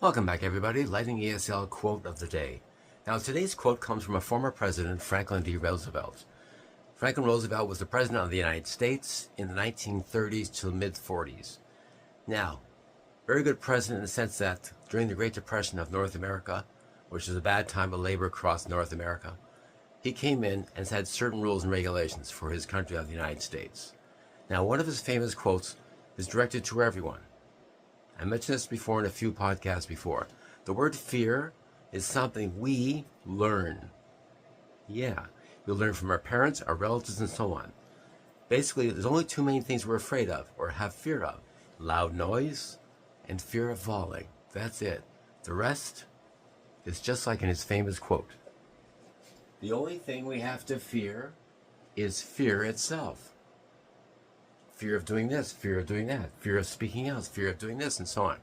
Welcome back, everybody. Lightning ESL quote of the day. Now, today's quote comes from a former president, Franklin D. Roosevelt. Franklin Roosevelt was the president of the United States in the 1930s to the mid-40s. Now, very good president in the sense that during the Great Depression of North America, which was a bad time of labor across North America, he came in and had certain rules and regulations for his country of the United States. Now, one of his famous quotes is directed to everyone. I mentioned this before in a few podcasts before. The word fear is something we learn. Yeah, we learn from our parents, our relatives, and so on. Basically, there's only two main things we're afraid of or have fear of. Loud noise and fear of falling. That's it. The rest is just like in his famous quote. The only thing we have to fear is fear itself. Fear of doing this, fear of doing that, fear of speaking out, fear of doing this, and so on.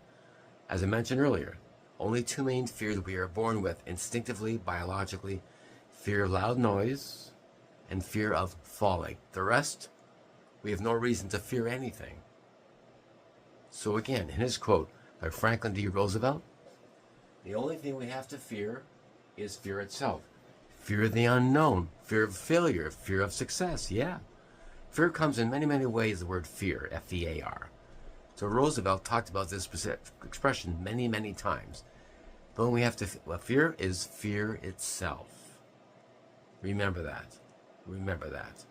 As I mentioned earlier, only two main fears we are born with instinctively, biologically: fear of loud noise and fear of falling. The rest, we have no reason to fear anything. So again, in his quote by Franklin D. Roosevelt, the only thing we have to fear is fear itself. Fear of the unknown, fear of failure, fear of success, yeah. Fear comes in many, many ways, the word fear, F-E-A-R. So Roosevelt talked about this expression many, many times. The only we have to fear is fear itself. Remember that. Remember that.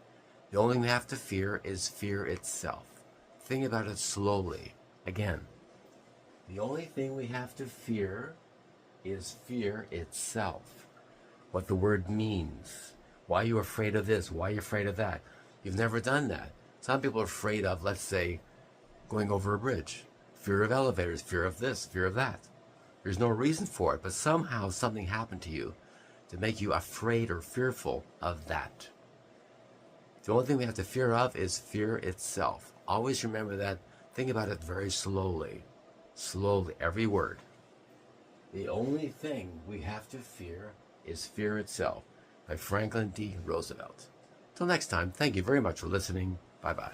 The only thing we have to fear is fear itself. Think about it slowly. Again, the only thing we have to fear is fear itself. What the word means. Why are you afraid of this? Why are you afraid of that? You've never done that. Some people are afraid of, let's say, going over a bridge. Fear of elevators, fear of this, fear of that. There's no reason for it, but somehow something happened to you to make you afraid or fearful of that. The only thing we have to fear of is fear itself. Always remember that. Think about it very slowly. Slowly, every word. The only thing we have to fear is fear itself, by Franklin D. Roosevelt. Till next time, thank you very much for listening. Bye-bye.